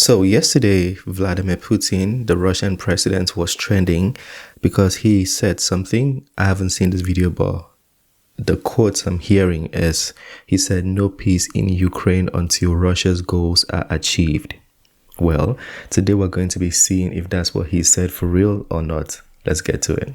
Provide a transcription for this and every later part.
So yesterday, Vladimir Putin, the Russian president, was trending because he said something. I haven't seen this video, but the quotes I'm hearing is, he said, "No peace in Ukraine until Russia's goals are achieved." Well, today we're going to be seeing if that's what he said for real or not. Let's get to it.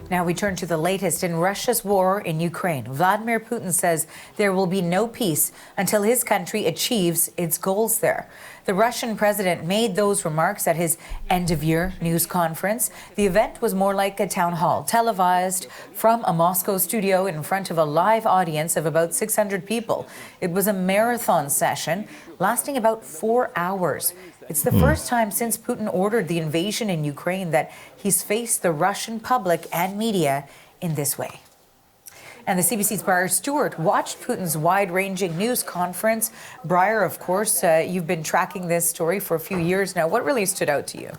Now we turn to the latest in Russia's war in Ukraine. Vladimir Putin says there will be no peace until his country achieves its goals there. The Russian president made those remarks at his end-of-year news conference. The event was more like a town hall, televised from a Moscow studio in front of a live audience of about 600 people. It was a marathon session lasting about 4 hours. It's the first time since Putin ordered the invasion in Ukraine that he's faced the Russian public and media in this way. And the CBC's Brer Stewart watched Putin's wide-ranging news conference. Brer, of course, you've been tracking this story for a few years now. What really stood out to you?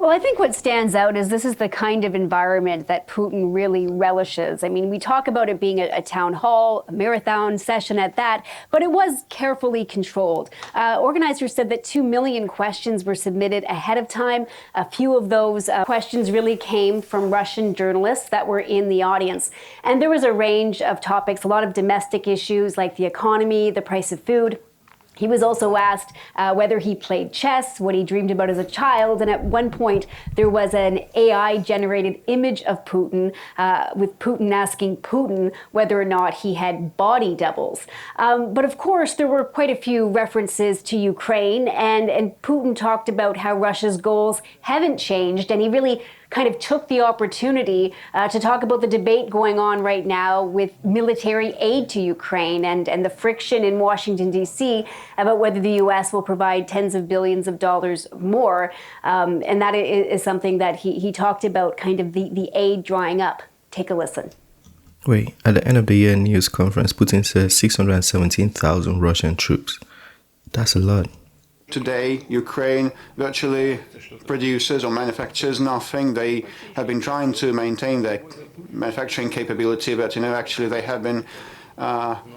Well, I think what stands out is this is the kind of environment that Putin really relishes. I mean, we talk about it being a town hall, a marathon session at that, but it was carefully controlled. Organizers said that 2 million questions were submitted ahead of time. A few of those questions really came from Russian journalists that were in the audience. And there was a range of topics, a lot of domestic issues like the economy, the price of food. He was also asked whether he played chess, what he dreamed about as a child, and at one point there was an AI-generated image of Putin, with Putin asking Putin whether or not he had body doubles. But of course, there were quite a few references to Ukraine, and Putin talked about how Russia's goals haven't changed, and he really kind of took the opportunity to talk about the debate going on right now with military aid to Ukraine and the friction in Washington, D.C. about whether the U.S. will provide tens of billions of dollars more. And that is something that he talked about, kind of the aid drying up. Take a listen. Wait, at the end of the year news conference, Putin says 617,000 Russian troops. That's a lot. Today, Ukraine virtually produces or manufactures nothing. They have been trying to maintain their manufacturing capability, but actually they have been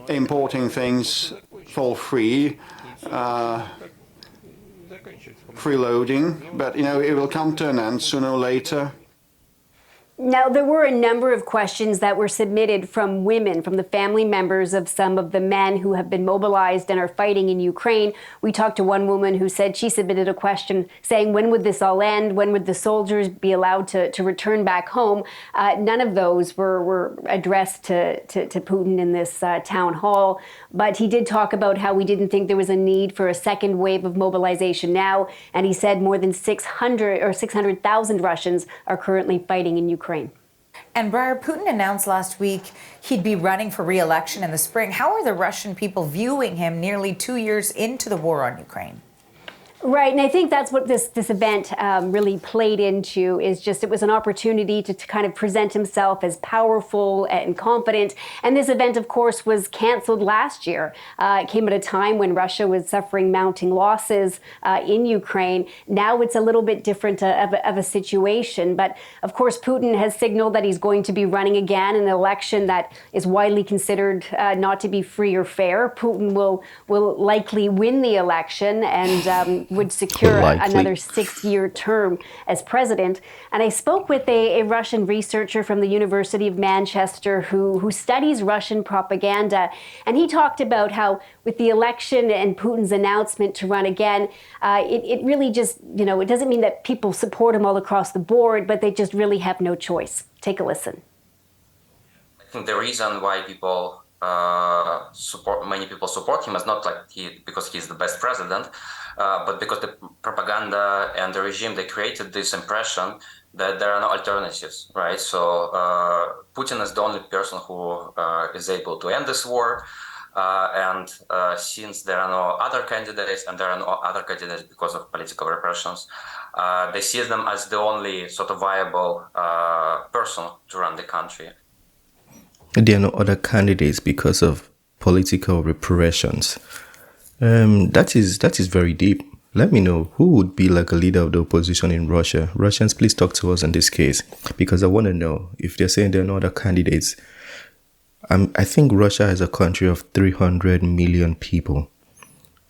importing things for free, freeloading. But it will come to an end sooner or later. Now, there were a number of questions that were submitted from women, from the family members of some of the men who have been mobilized and are fighting in Ukraine. We talked to one woman who said she submitted a question saying, when would this all end? When would the soldiers be allowed to return back home? None of those were addressed to Putin in this town hall. But he did talk about how we didn't think there was a need for a second wave of mobilization now. And he said more than 600,000 Russians are currently fighting in Ukraine. And Brer, Putin announced last week he'd be running for re-election in the spring. How are the Russian people viewing him nearly 2 years into the war on Ukraine? Right, and I think that's what this event really played into, is just it was an opportunity to kind of present himself as powerful and confident. And this event, of course, was canceled last year. It came at a time when Russia was suffering mounting losses in Ukraine. Now it's a little bit different of a situation. But of course, Putin has signaled that he's going to be running again in an election that is widely considered not to be free or fair. Putin will likely win the election and would secure another 6-year term as president. And I spoke with a Russian researcher from the University of Manchester who studies Russian propaganda. And he talked about how with the election and Putin's announcement to run again, it really just, it doesn't mean that people support him all across the board, but they just really have no choice. Take a listen. I think the reason why many people support him is not because he's the best president, but because the propaganda and the regime, they created this impression that there are no alternatives, right? So Putin is the only person who is able to end this war. And since there are no other candidates, and there are no other candidates because of political repressions, they see them as the only sort of viable person to run the country. There are no other candidates because of political repressions. That is very deep. Let me know who would be like a leader of the opposition in Russia. Russians, please talk to us in this case, because I want to know if they're saying there are no other candidates. I think Russia is a country of 300 million people.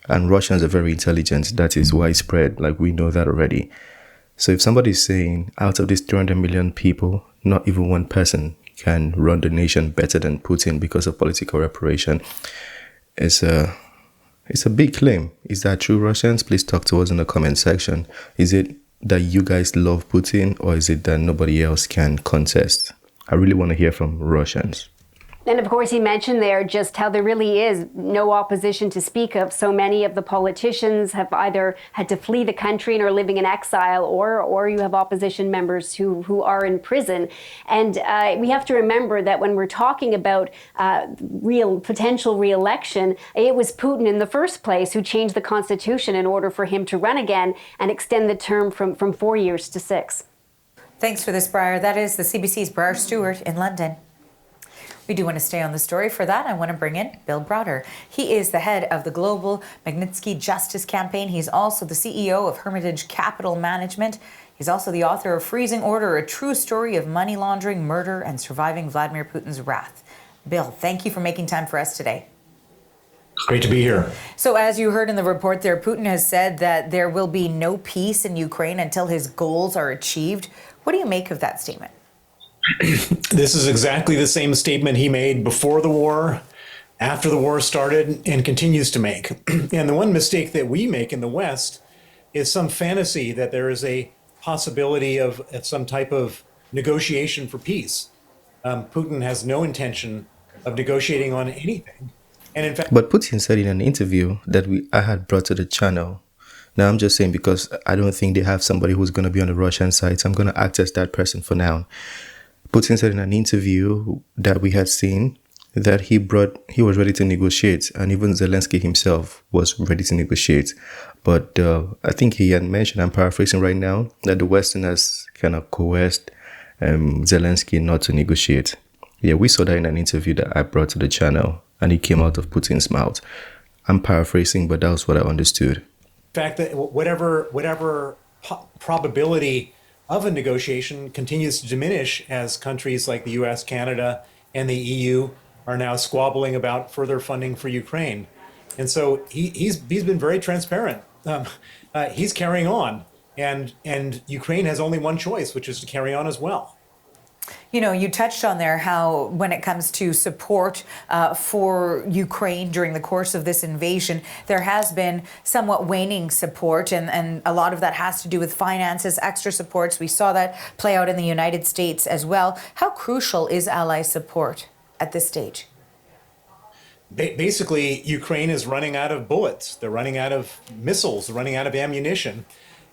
And Russians are very intelligent. That is widespread. Like, we know that already. So if somebody's saying out of these 300 million people, not even one person can run the nation better than Putin because of political reparation, it's a big claim. Is that true, Russians? Please talk to us in the comment section. Is it that you guys love Putin, or is it that nobody else can contest? I really want to hear from Russians. And of course, he mentioned there just how there really is no opposition to speak of. So many of the politicians have either had to flee the country and are living in exile, or you have opposition members who are in prison. And we have to remember that when we're talking about potential re-election, it was Putin in the first place who changed the constitution in order for him to run again and extend the term from 4 years to 6. Thanks for this, Brer. That is the CBC's Brer Stewart in London. We do want to stay on the story. For that, I want to bring in Bill Brer. He is the head of the Global Magnitsky Justice Campaign. He's also the CEO of Hermitage Capital Management. He's also the author of Freezing Order, a true story of money laundering, murder, and surviving Vladimir Putin's wrath. Bill, thank you for making time for us today. Great to be here. So as you heard in the report there, Putin has said that there will be no peace in Ukraine until his goals are achieved. What do you make of that statement? This is exactly the same statement he made before the war, after the war started, and continues to make. And the one mistake that we make in the West is some fantasy that there is a possibility of some type of negotiation for peace. Putin has no intention of negotiating on anything. And in fact, But Putin said in an interview that I had brought to the channel. Now, I'm just saying, because I don't think they have somebody who's going to be on the Russian side, so I'm going to act as that person for now. Putin said in an interview that we had seen that he was ready to negotiate, and even Zelensky himself was ready to negotiate. But I think he had mentioned, I'm paraphrasing right now, that the Westerners kind of coerced Zelensky not to negotiate. Yeah, we saw that in an interview that I brought to the channel, and it came out of Putin's mouth. I'm paraphrasing, but that was what I understood. in fact, that whatever probability of a negotiation continues to diminish as countries like the US, Canada, and the EU are now squabbling about further funding for Ukraine. And so he's been very transparent. He's carrying on, and Ukraine has only one choice, which is to carry on as well. You know, you touched on there how when it comes to support for Ukraine during the course of this invasion, there has been somewhat waning support, and a lot of that has to do with finances, extra supports. We saw that play out in the United States as well. How crucial is ally support at this stage? Basically, Ukraine is running out of bullets. They're running out of missiles, they're running out of ammunition.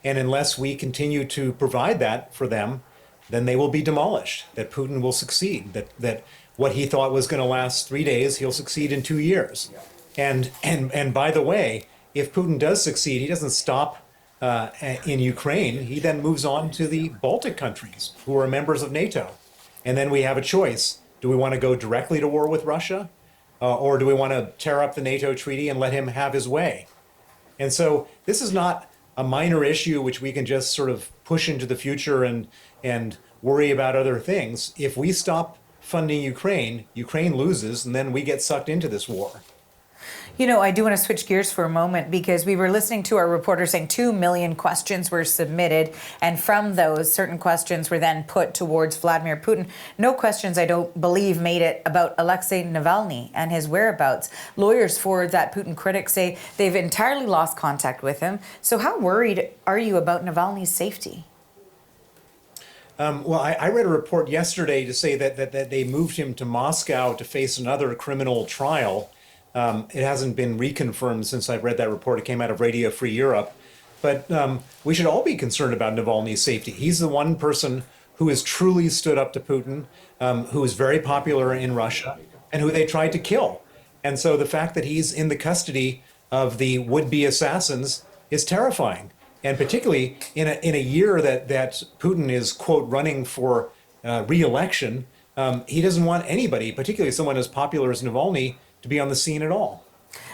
And unless we continue to provide that for them, then they will be demolished, that Putin will succeed, that what he thought was going to last 3 days, he'll succeed in 2 years. And by the way, if Putin does succeed, he doesn't stop in Ukraine. He then moves on to the Baltic countries, who are members of NATO. And then we have a choice. Do we want to go directly to war with Russia? Or do we want to tear up the NATO treaty and let him have his way? And so this is not a minor issue which we can just sort of push into the future and worry about other things. If we stop funding Ukraine, Ukraine loses, and then we get sucked into this war. You know, I do want to switch gears for a moment, because we were listening to our reporter saying 2 million questions were submitted, and from those, certain questions were then put towards Vladimir Putin. No questions, I don't believe, made it about Alexei Navalny and his whereabouts. Lawyers for that Putin critic say they've entirely lost contact with him. So how worried are you about Navalny's safety? Well, I read a report yesterday to say that they moved him to Moscow to face another criminal trial. It hasn't been reconfirmed since I've read that report. It came out of Radio Free Europe. But we should all be concerned about Navalny's safety. He's the one person who has truly stood up to Putin, who is very popular in Russia, and who they tried to kill. And so the fact that he's in the custody of the would-be assassins is terrifying. And particularly in a year that Putin is, quote, running for re-election, he doesn't want anybody, particularly someone as popular as Navalny, to be on the scene at all.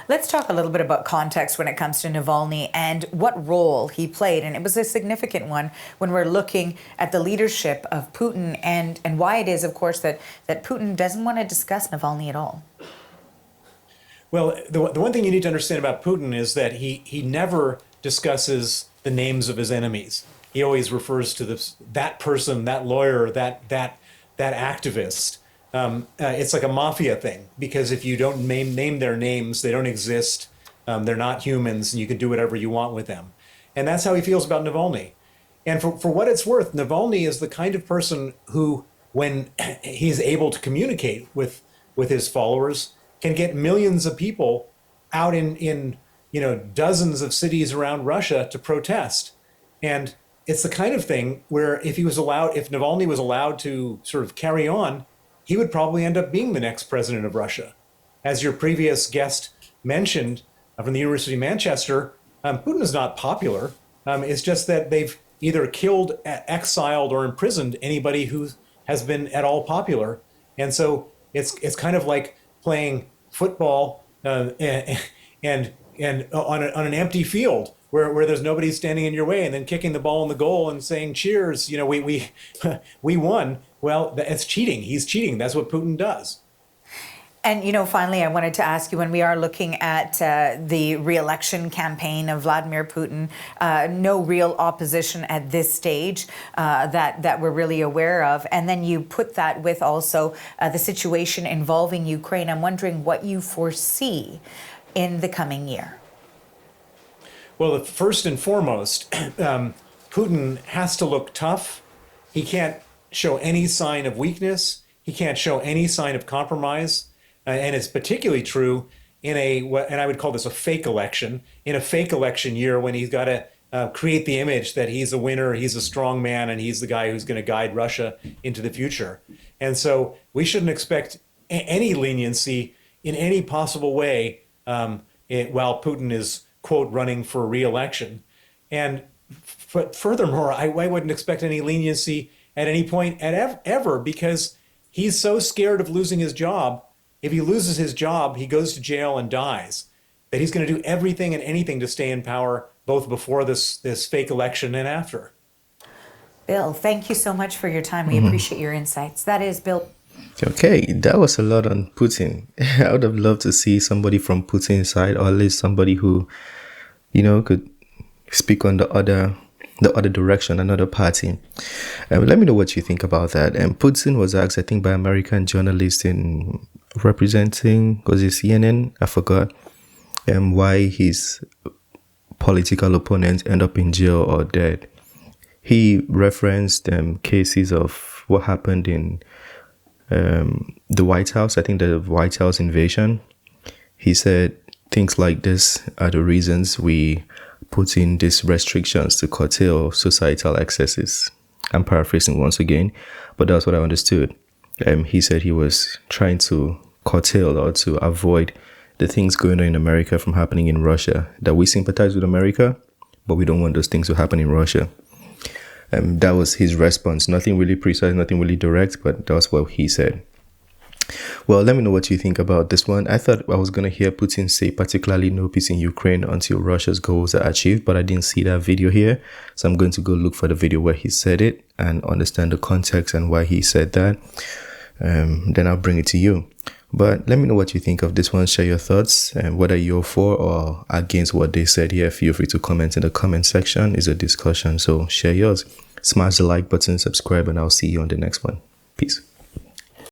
Let's talk a little bit about context when it comes to Navalny and what role he played. And it was a significant one when we're looking at the leadership of Putin and why it is, of course, that Putin doesn't want to discuss Navalny at all. Well, the one thing you need to understand about Putin is that he never discusses the names of his enemies. He always refers to that person, that lawyer, that activist. It's like a mafia thing, because if you don't name their names, they don't exist. They're not humans, and you can do whatever you want with them. And that's how he feels about Navalny. And for what it's worth, Navalny is the kind of person who, when he's able to communicate with his followers, can get millions of people out in dozens of cities around Russia to protest. And it's the kind of thing where if Navalny was allowed to sort of carry on, he would probably end up being the next president of Russia. As your previous guest mentioned from the University of Manchester, Putin is not popular. It's just that they've either killed, exiled, or imprisoned anybody who has been at all popular. And so it's kind of like playing football and on an empty field where there's nobody standing in your way, and then kicking the ball in the goal and saying cheers, we won. Well, it's cheating. He's cheating. That's what Putin does. And, finally, I wanted to ask you, when we are looking at the re-election campaign of Vladimir Putin, no real opposition at this stage that we're really aware of. And then you put that with also the situation involving Ukraine. I'm wondering what you foresee in the coming year. Well, first and foremost, Putin has to look tough. He can't show any sign of weakness. He can't show any sign of compromise. And it's particularly true and I would call this a fake election, in a fake election year when he's got to create the image that he's a winner, he's a strong man, and he's the guy who's going to guide Russia into the future. And so we shouldn't expect any leniency in any possible way while Putin is, quote, running for re-election. But furthermore, I wouldn't expect any leniency at any point ever, because he's so scared of losing his job. If he loses his job, he goes to jail and dies, that he's going to do everything and anything to stay in power, both before this fake election and after. Bill, thank you so much for your time. We appreciate your insights. That is Bill. Okay, that was a lot on Putin. I would have loved to see somebody from Putin's side, or at least somebody who, could speak on the other direction, another party. Let me know what you think about that. And Putin was asked, I think, by American journalists in representing, was it CNN? I forgot. Why his political opponents end up in jail or dead. He referenced cases of what happened in the White House. I think the White House invasion. He said things like this are the reasons we put in these restrictions to curtail societal excesses. I'm paraphrasing once again, but that's what I understood. He said he was trying to curtail or to avoid the things going on in America from happening in Russia, that we sympathize with America, but we don't want those things to happen in Russia. That was his response. Nothing really precise, nothing really direct, but that's what he said. Well, let me know what you think about this one. I thought I was going to hear Putin say particularly no peace in Ukraine until Russia's goals are achieved, but I didn't see that video here. So I'm going to go look for the video where he said it and understand the context and why he said that. Then I'll bring it to you. But let me know what you think of this one. Share your thoughts, and whether you're for or against what they said here. Feel free to comment in the comment section. It's a discussion, so share yours. Smash the like button, subscribe, and I'll see you on the next one. Peace.